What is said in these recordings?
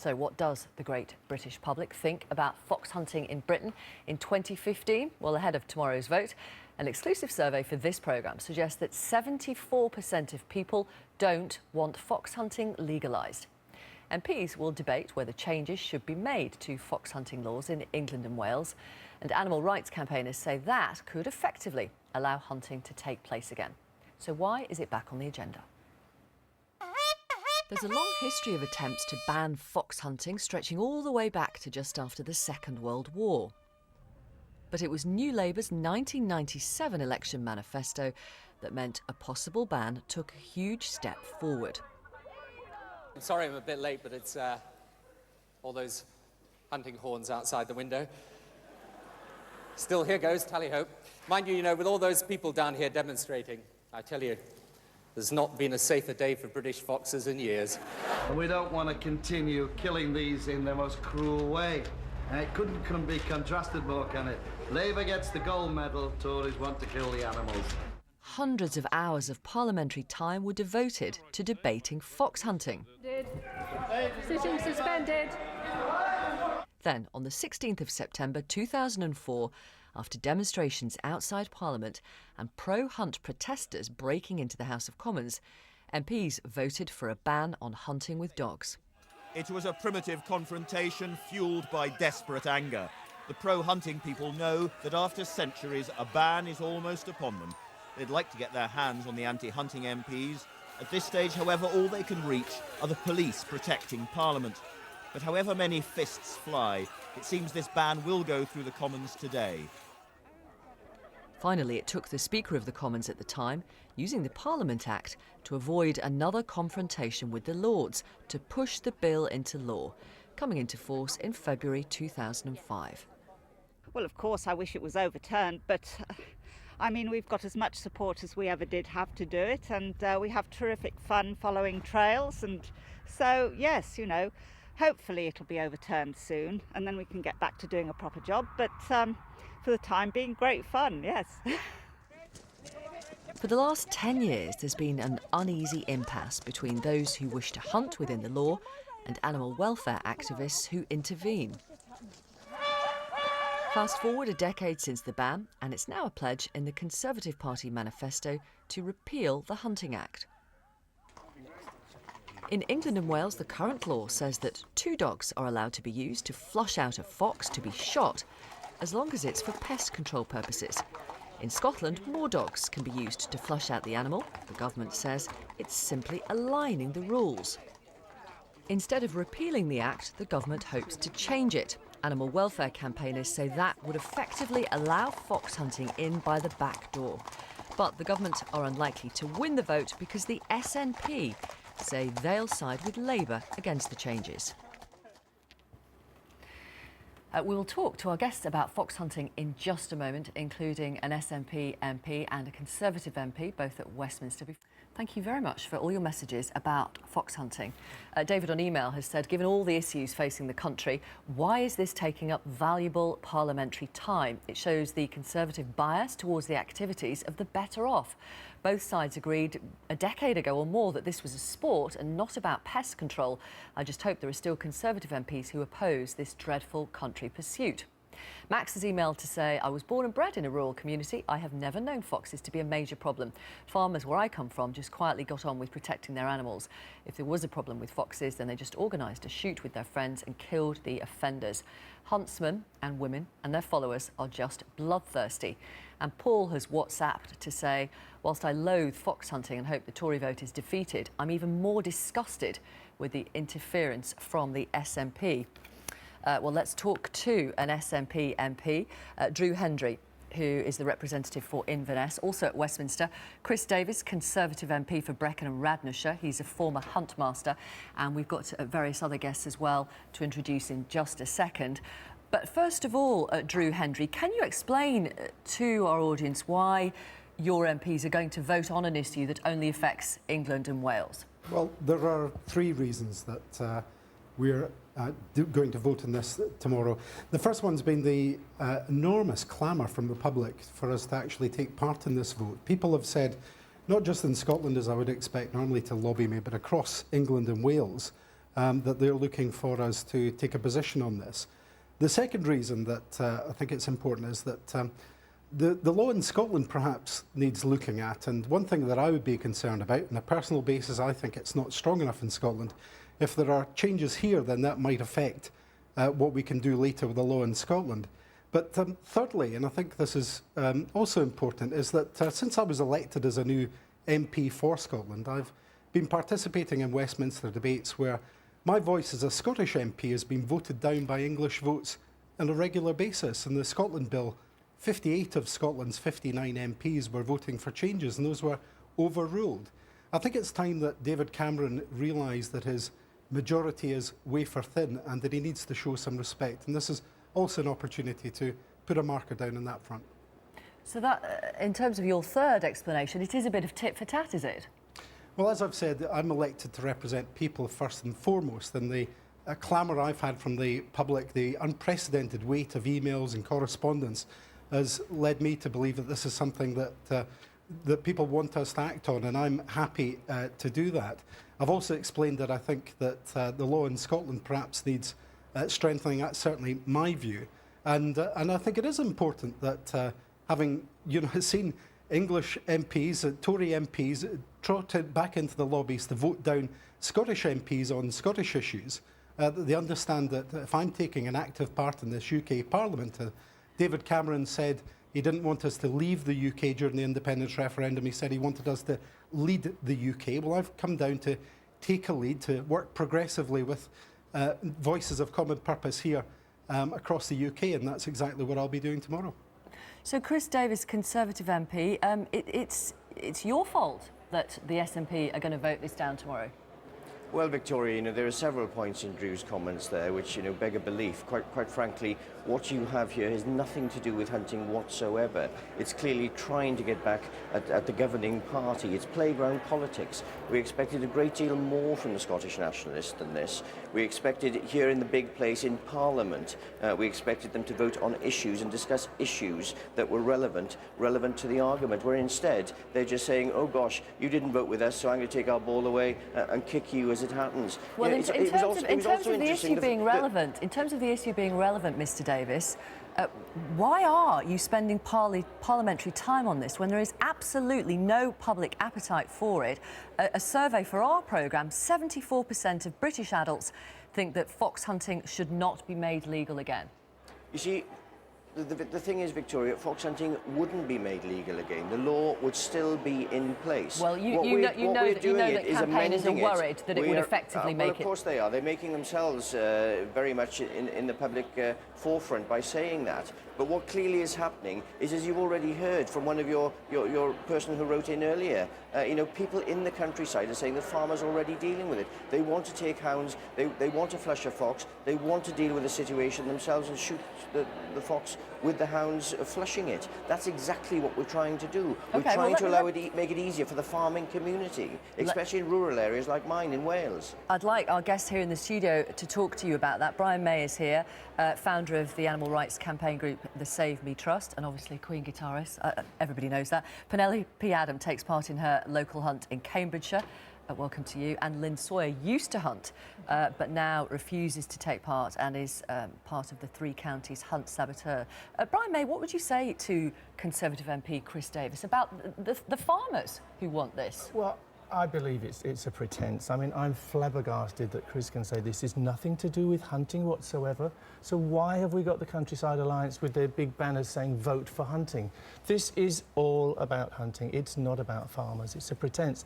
So what does the great British public think about fox hunting in Britain in 2015? Well, ahead of tomorrow's vote, an exclusive survey for this programme suggests that 74% of people don't want fox hunting legalised. MPs will debate whether changes should be made to fox hunting laws in England and Wales, and animal rights campaigners say that could effectively allow hunting to take place again. So why is it back on the agenda? There's a long history of attempts to ban fox hunting, stretching all the way back to just after the Second World War. But it was New Labour's 1997 election manifesto that meant a possible ban took a huge step forward. I'm sorry I'm a bit late, but it's all those hunting horns outside the window. Still, here goes, tally-ho. Mind you, with all those people down here demonstrating, I tell you, there's not been a safer day for British foxes in years. We don't want to continue killing these in the most cruel way. It couldn't be contrasted more, can it? Labour gets the gold medal, Tories want to kill the animals. Hundreds of hours of parliamentary time were devoted to debating fox hunting. Sitting suspended. Then, on the 16th of September 2004, after demonstrations outside Parliament and pro-hunt protesters breaking into the House of Commons, MPs voted for a ban on hunting with dogs. It was a primitive confrontation fuelled by desperate anger. The pro-hunting people know that after centuries, a ban is almost upon them. They'd like to get their hands on the anti-hunting MPs. At this stage, however, all they can reach are the police protecting Parliament. But however many fists fly, it seems this ban will go through the Commons today. Finally, it took the Speaker of the Commons at the time, using the Parliament Act, to avoid another confrontation with the Lords, to push the bill into law, coming into force in February 2005. Well, of course, I wish it was overturned, but I mean, we've got as much support as we ever did have to do it, and we have terrific fun following trails, and so, yes, hopefully it'll be overturned soon, and then we can get back to doing a proper job, but for the time being, great fun, yes. For the last 10 years, there's been an uneasy impasse between those who wish to hunt within the law and animal welfare activists who intervene. Fast forward a decade since the ban, and it's now a pledge in the Conservative Party manifesto to repeal the Hunting Act. In England and Wales, the current law says that 2 dogs are allowed to be used to flush out a fox to be shot, as long as it's for pest control purposes. In Scotland, more dogs can be used to flush out the animal. The government says it's simply aligning the rules. Instead of repealing the act, the government hopes to change it. Animal welfare campaigners say that would effectively allow fox hunting in by the back door. But the government are unlikely to win the vote because the SNP say they'll side with Labour against the changes. We will talk to our guests about fox hunting in just a moment, including an SNP MP and a Conservative MP, both at Westminster. Thank you very much for all your messages about fox hunting. David on email has said, given all the issues facing the country, why is this taking up valuable parliamentary time? It shows the Conservative bias towards the activities of the better off. Both sides agreed a decade ago or more that this was a sport and not about pest control. I just hope there are still Conservative MPs who oppose this dreadful country pursuit. Max has emailed to say, I was born and bred in a rural community. I have never known foxes to be a major problem. Farmers where I come from just quietly got on with protecting their animals. If there was a problem with foxes, then they just organised a shoot with their friends and killed the offenders. Huntsmen and women and their followers are just bloodthirsty. And Paul has WhatsApped to say, whilst I loathe fox hunting and hope the Tory vote is defeated, I'm even more disgusted with the interference from the SNP. Well, let's talk to an SNP MP, Drew Hendry, who is the representative for Inverness, also at Westminster. Chris Davis, Conservative MP for Brecon and Radnorshire. He's a former hunt master. And we've got various other guests as well to introduce in just a second. But first of all, Drew Hendry, can you explain to our audience why your MPs are going to vote on an issue that only affects England and Wales? Well, there are 3 reasons that we're going to vote on this tomorrow. The first one's been the enormous clamour from the public for us to actually take part in this vote. People have said, not just in Scotland as I would expect normally to lobby me, but across England and Wales, that they're looking for us to take a position on this. The second reason that I think it's important is that the law in Scotland perhaps needs looking at, and one thing that I would be concerned about, on a personal basis, I think it's not strong enough in Scotland. If there are changes here, then that might affect what we can do later with the law in Scotland. But thirdly, and I think this is also important, is that since I was elected as a new MP for Scotland, I've been participating in Westminster debates where my voice as a Scottish MP has been voted down by English votes on a regular basis. In the Scotland Bill, 58 of Scotland's 59 MPs were voting for changes, and those were overruled. I think it's time that David Cameron realised that his majority is wafer thin and that he needs to show some respect. And this is also an opportunity to put a marker down on that front. So that, in terms of your third explanation, it is a bit of tit for tat, is it? Well, as I've said, I'm elected to represent people first and foremost, and the clamour I've had from the public, the unprecedented weight of emails and correspondence has led me to believe that this is something that that people want us to act on, and I'm happy to do that. I've also explained that I think that the law in Scotland perhaps needs strengthening. That's certainly my view, and I think it is important that having seen English MPs, Tory MPs, trotted back into the lobbies to vote down Scottish MPs on Scottish issues, they understand that if I'm taking an active part in this UK Parliament, David Cameron said he didn't want us to leave the UK during the independence referendum. He said he wanted us to lead the UK. Well, I've come down to take a lead, to work progressively with voices of common purpose here across the UK, and that's exactly what I'll be doing tomorrow. So Chris Davis, Conservative MP, it's your fault that the SNP are going to vote this down tomorrow. Well, Victoria, there are several points in Drew's comments there which, beg a belief. Quite frankly, what you have here has nothing to do with hunting whatsoever. It's clearly trying to get back at the governing party. It's playground politics. We expected a great deal more from the Scottish nationalists than this. We expected here in the big place in Parliament, we expected them to vote on issues and discuss issues that were relevant to the argument, where instead they're just saying, oh gosh, you didn't vote with us, so I'm going to take our ball away and kick you as it happens. Well, in terms of the issue being relevant, Mr. Davis, why are you spending parliamentary time on this when there is absolutely no public appetite for it? A survey for our programme, 74% of British adults think that fox hunting should not be made legal again. You see, the thing is, Victoria, fox hunting wouldn't be made legal again. The law would still be in place. Well, you know that campaigners are worried that it would effectively make it... Well, of course they are. They're making themselves very much in the public forefront by saying that. But what clearly is happening is, as you've already heard from one of your person who wrote in earlier, people in the countryside are saying that farmers are already dealing with it. They want to take hounds, they want to flush a fox, they want to deal with the situation themselves and shoot the fox with the hounds flushing it. That's exactly what we're trying to do. We're trying to make it easier for the farming community, especially in rural areas like mine in Wales. I'd like our guest here in the studio to talk to you about that. Brian May is here, founder of the animal rights campaign group the Save Me Trust, and obviously Queen guitarist. Everybody knows that. Penelope Adam takes part in her local hunt in Cambridgeshire. Welcome to you. And Lynn Sawyer used to hunt, but now refuses to take part and is part of the Three Counties Hunt Saboteur. Brian May, what would you say to Conservative MP Chris Davis about the farmers who want this? Well, I believe it's a pretence. I mean, I'm flabbergasted that Chris can say this is nothing to do with hunting whatsoever. So why have we got the Countryside Alliance with their big banners saying vote for hunting? This is all about hunting. It's not about farmers. It's a pretence.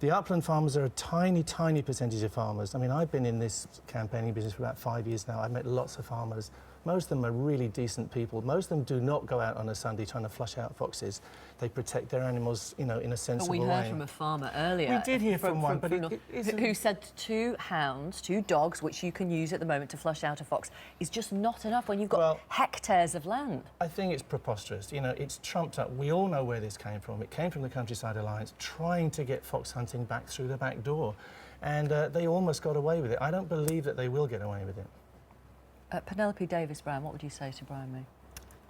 The upland farmers are a tiny, tiny percentage of farmers. I mean, I've been in this campaigning business for about 5 years now. I've met lots of farmers. Most of them are really decent people. Most of them do not go out on a Sunday trying to flush out foxes. They protect their animals, in a sensible way. But we heard from a farmer earlier. We did hear from one, but who said 2 hounds, 2 dogs, which you can use at the moment to flush out a fox, is just not enough when you've got hectares of land. I think it's preposterous. It's trumped up. We all know where this came from. It came from the Countryside Alliance trying to get fox hunting back through the back door. And they almost got away with it. I don't believe that they will get away with it. Penelope Davis, Brown, what would you say to Brian May?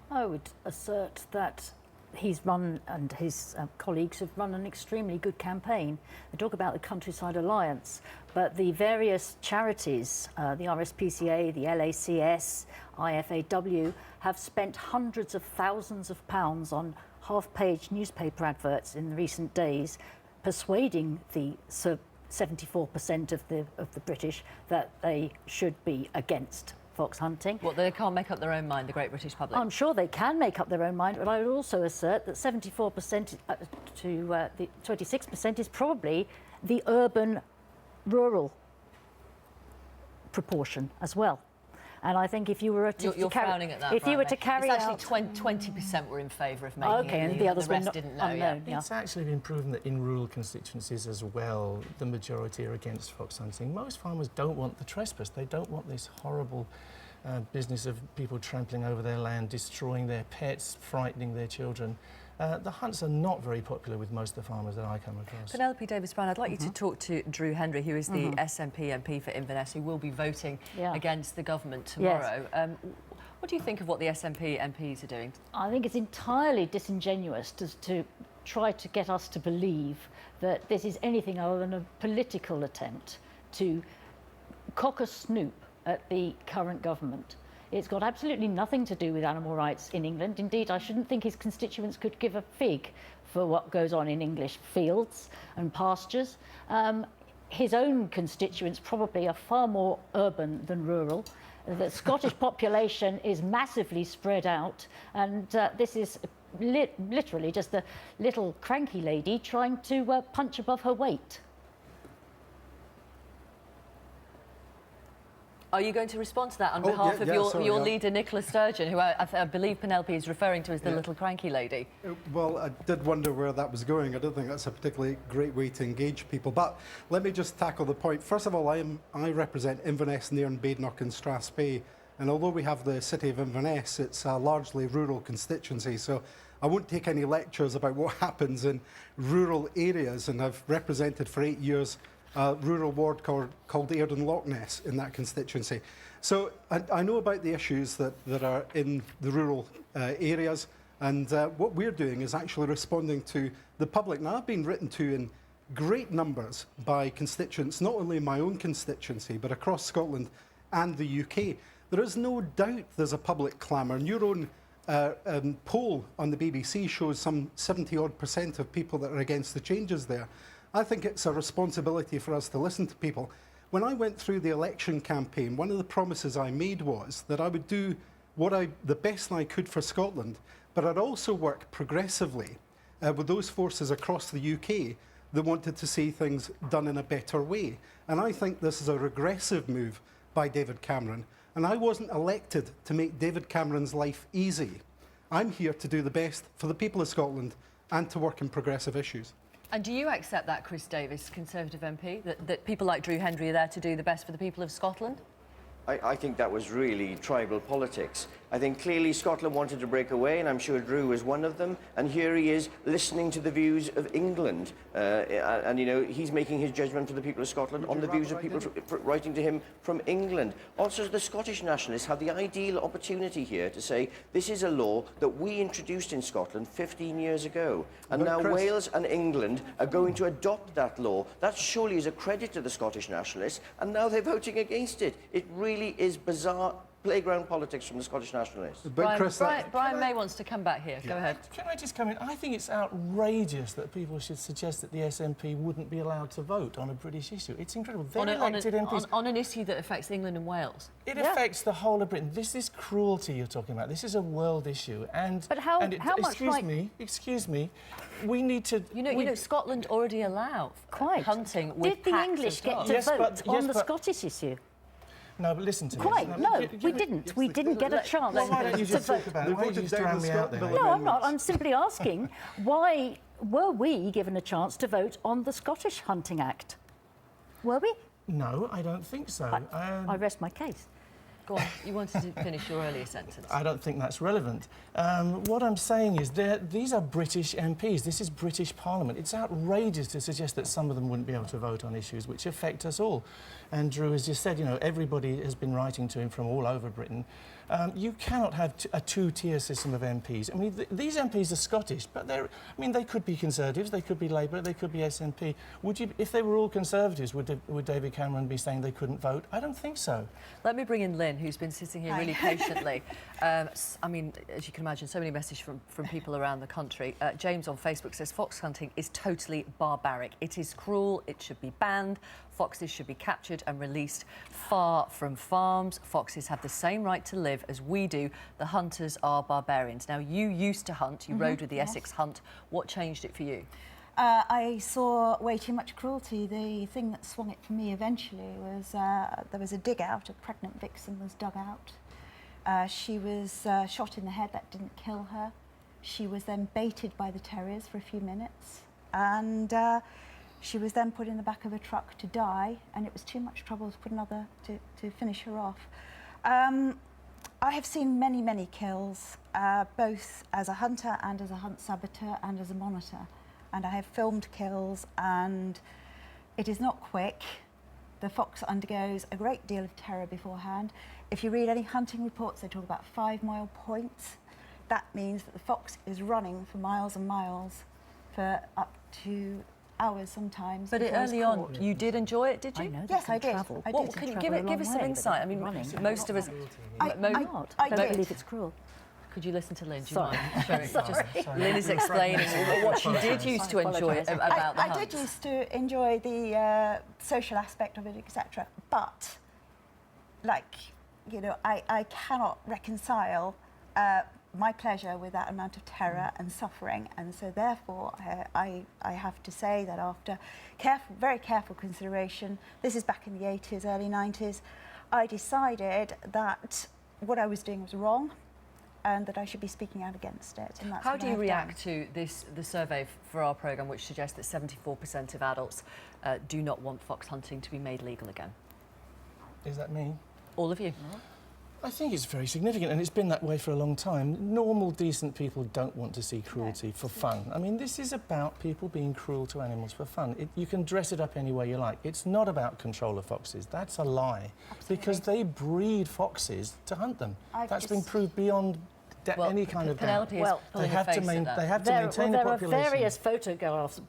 I would assert that he's run and his colleagues have run an extremely good campaign. They talk about the Countryside Alliance, but the various charities, the RSPCA, the LACS, IFAW, have spent hundreds of thousands of pounds on half-page newspaper adverts in recent days, persuading the 74% of the British that they should be against fox hunting. What, they can't make up their own mind, the great British public? I'm sure they can make up their own mind, but I would also assert that 74% to the 26% is probably the urban-rural proportion as well. And I think if you were to you're frowning at that. If you were to carry it's out, actually 20% were in favour of making okay, it, and the others rest were didn't know. unknown. Yeah. It's actually been proven that in rural constituencies as well, the majority are against fox hunting. Most farmers don't want the trespass. They don't want this horrible business of people trampling over their land, destroying their pets, frightening their children. The hunts are not very popular with most of the farmers that I come across. Penelope Davis-Brown, I'd like you to talk to Drew Henry, who is the SNP MP for Inverness, who will be voting against the government tomorrow. Yes. What do you think of what the SNP MPs are doing? I think it's entirely disingenuous to try to get us to believe that this is anything other than a political attempt to cock a snoop at the current government. It's got absolutely nothing to do with animal rights in England. Indeed, I shouldn't think his constituents could give a fig for what goes on in English fields and pastures. His own constituents probably are far more urban than rural. The Scottish population is massively spread out, and this is literally just a little cranky lady trying to punch above her weight. Are you going to respond to that on behalf of your leader, Nicola Sturgeon, who I believe Penelope is referring to as the little cranky lady? Well, I did wonder where that was going. I don't think that's a particularly great way to engage people. But let me just tackle the point. First of all, I represent Inverness, Nairn, Badenoch and Strathspey. And although we have the city of Inverness, it's a largely rural constituency. So I won't take any lectures about what happens in rural areas. And I've represented for 8 years a rural ward called Airden Loch Ness in that constituency. So I know about the issues that are in the rural areas, and what we're doing is actually responding to the public. Now, I've been written to in great numbers by constituents, not only in my own constituency, but across Scotland and the UK. There is no doubt there's a public clamour, and your own poll on the BBC shows some 70-odd% of people that are against the changes there. I think it's a responsibility for us to listen to people. When I went through the election campaign, one of the promises I made was that I would do the best I could for Scotland, but I'd also work progressively with those forces across the UK that wanted to see things done in a better way. And I think this is a regressive move by David Cameron. And I wasn't elected to make David Cameron's life easy. I'm here to do the best for the people of Scotland and to work in progressive issues. And do you accept that, Chris Davis, Conservative MP, that people like Drew Henry are there to do the best for the people of Scotland? I think that was really tribal politics. I think clearly Scotland wanted to break away, and I'm sure Drew was one of them. And here he is listening to the views of England. And, you know, he's making his judgment for the people of Scotland on the views of people writing to him from England. Also, the Scottish nationalists have the ideal opportunity here to say this is a law that we introduced in Scotland 15 years ago. And now Wales and England are going to adopt that law. That surely is a credit to the Scottish nationalists. And now they're voting against it. It really is bizarre playground politics from the Scottish nationalists. Brian May wants to come back here. Go ahead. Can I just come in? I think it's outrageous that people should suggest that the SNP wouldn't be allowed to vote on a British issue. It's incredible. On an issue that affects England and Wales. It affects the whole of Britain. This is cruelty you're talking about. This is a world issue. But how much excuse me, we need to... You know, Scotland already allow hunting with Did the English get to vote on the Scottish issue? No, but listen to me. No, we didn't. We didn't get a chance why don't you just talk about it? Why don't you just drown me out there? No, I'm not. I'm simply asking, why were we given a chance to vote on the Scottish Hunting Act? Were we? No, I don't think so. I rest my case. Go on. You wanted to finish your earlier sentence. I don't think that's relevant. What I'm saying is these are British MPs. This is British Parliament. It's outrageous to suggest that some of them wouldn't be able to vote on issues which affect us all. And Drew has just said, you know, everybody has been writing to him from all over Britain. You cannot have a two-tier system of MPs. I mean, these MPs are Scottish, but they could be Conservatives, they could be Labour, they could be SNP. If they were all Conservatives, would David Cameron be saying they couldn't vote? I don't think so. Let me bring in Lynn, who's been sitting here really patiently. I mean, as you can imagine, so many messages from people around the country. James on Facebook says fox hunting is totally barbaric. It is cruel. It should be banned. Foxes should be captured and released far from farms. Foxes have the same right to live as we do. The hunters are barbarians. Now, you used to hunt. You rode with the Essex Hunt. What changed it for you? I saw way too much cruelty. The thing that swung it for me eventually was there was a dig out. A pregnant vixen was dug out. She was shot in the head. That didn't kill her. She was then baited by the terriers for a few minutes, and she was then put in the back of a truck to die, and it was too much trouble to put another to finish her off. I have seen many, many kills, both as a hunter and as a hunt saboteur and as a monitor. And I have filmed kills, and it is not quick. The fox undergoes a great deal of terror beforehand. If you read any hunting reports, they talk about 5-mile points. That means that the fox is running for miles and miles for up to hours sometimes. But early on, you did enjoy it, did you? I know, Yes, I did. Can you give us some insight? I mean, most of us... I don't believe it's cruel. Could you listen to Lynn? Do you Sorry. mind? Sorry. Lynn is explaining what she did used to enjoy about the hunt. I did used to enjoy the social aspect of it, etc. But, like, you know, I cannot reconcile my pleasure with that amount of terror and suffering, and so therefore I have to say that after very careful consideration, this is back in the 80s, early 90s, I decided that what I was doing was wrong, and that I should be speaking out against it. And that's How do you react to the survey for our programme, which suggests that 74% of adults do not want fox hunting to be made legal again? Is that me? All of you? I think it's very significant, and it's been that way for a long time. Normal, decent people don't want to see cruelty for fun. I mean, this is about people being cruel to animals for fun. You can dress it up any way you like. It's not about control of foxes. That's a lie. Absolutely. Because they breed foxes to hunt them. That's been proved beyond any kind of doubt. They have to maintain the population. There are various photographs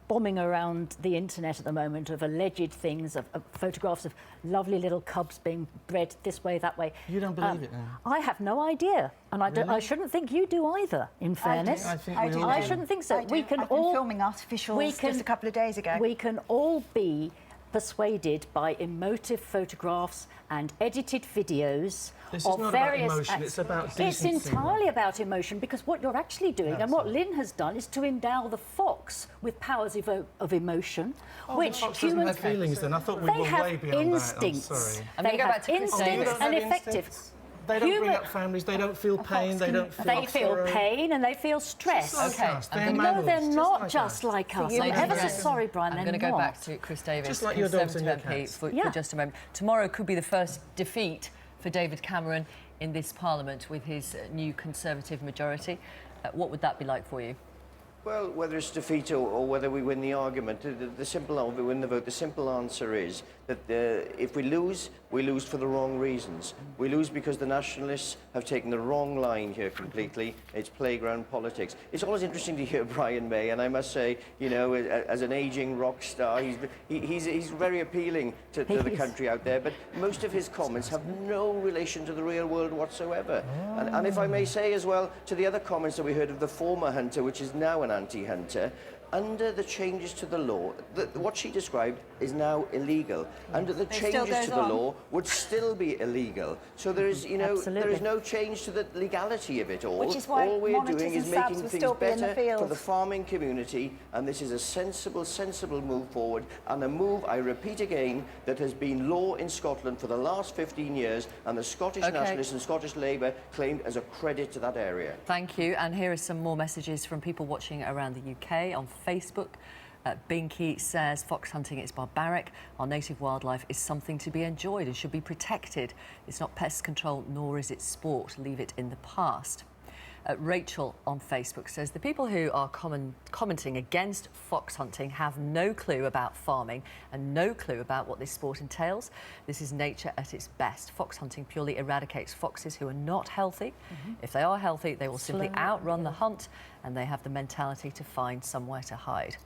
bombing around the internet at the moment of alleged things, of photographs of lovely little cubs being bred this way, that way. You don't believe it, then? I have no idea, and I shouldn't think you do either, in fairness. I shouldn't think so. I've been filming artificials just a couple of days ago. We can all be persuaded by emotive photographs and edited videos this is not about emotion, it's about decency. It's entirely about emotion, because what you're actually doing, and what Lynn has done, is to endow the fox with powers of emotion, which the fox humans doesn't have feelings. Then I thought we were way beyond instincts. that. I'm sorry. They have instincts and effective. They don't bring up families. They don't feel pain. They don't feel. They feel pain and they feel stress. No, they're not just like us. I'm ever so sorry, Brian. I'm going to go back to Chris Davis, just like your dogs and your cats. for just a moment. Tomorrow could be the first defeat for David Cameron in this Parliament with his new Conservative majority. What would that be like for you? Well, whether it's defeat or whether we win the argument, the simple answer is that if we lose for the wrong reasons. We lose because the nationalists have taken the wrong line here completely. It's playground politics. It's always interesting to hear Brian May, and I must say, you know, as an ageing rock star, he's very appealing to the country out there, but most of his comments have no relation to the real world whatsoever. And if I may say as well, to the other comments that we heard of the former hunter, which is now an anti-hunter, under the changes to the law, what she described is now illegal. Under the changes to the law would still be illegal. So there is, you know, there is no change to the legality of it all. Which is why all we're doing is making things better for the field. farming community, and this is a sensible move forward, and a move, I repeat again, that has been law in Scotland for the last 15 years, and the Scottish Nationalists and Scottish Labour claimed as a credit to that area. Thank you, and here are some more messages from people watching around the UK on Facebook. Binky says fox hunting is barbaric. Our native wildlife is something to be enjoyed and should be protected. It's not pest control, nor is it sport. Leave it in the past. Rachel on Facebook says the people who are commenting against fox hunting have no clue about farming and no clue about what this sport entails. This is nature at its best. Fox hunting purely eradicates foxes who are not healthy. If they are healthy, they will simply outrun the hunt, and they have the mentality to find somewhere to hide.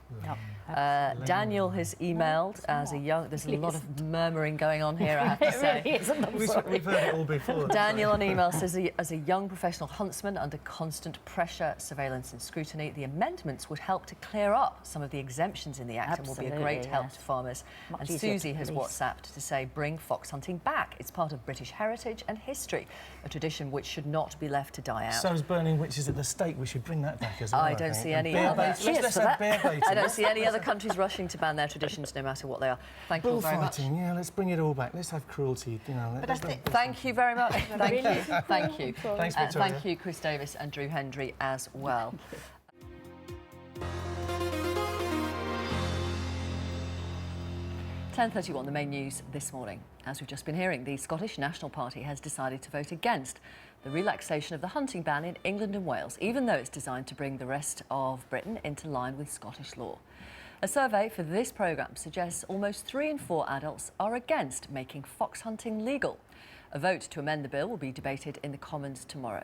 Daniel has emailed as a young... There's a lot of murmuring going on here, I have to say. It really isn't, I'm sorry. We've heard it all before. Daniel on email says, as a young professional huntsman under constant pressure, surveillance and scrutiny, the amendments would help to clear up some of the exemptions in the Act and will be a great help to farmers. Much And Susie has WhatsApped to say, bring fox hunting back. It's part of British heritage and history, a tradition which should not be left to die out. So is burning witches at the stake. We should bring that back as well. I don't see any other. Let's have bear baiting. I don't see any other countries rushing to ban their traditions, no matter what they are. Thank you all very much. Bullfighting, yeah, let's bring it all back. Let's have cruelty, you know. Thank you very much. Thank you. Thank you. Thanks, Victoria. Thank you, Chris Davis and Drew Hendry as well. 10:31, the main news this morning. As we've just been hearing, the Scottish National Party has decided to vote against the relaxation of the hunting ban in England and Wales, even though it's designed to bring the rest of Britain into line with Scottish law. A survey for this programme suggests almost 3 in 4 adults are against making fox hunting legal. A vote to amend the bill will be debated in the Commons tomorrow.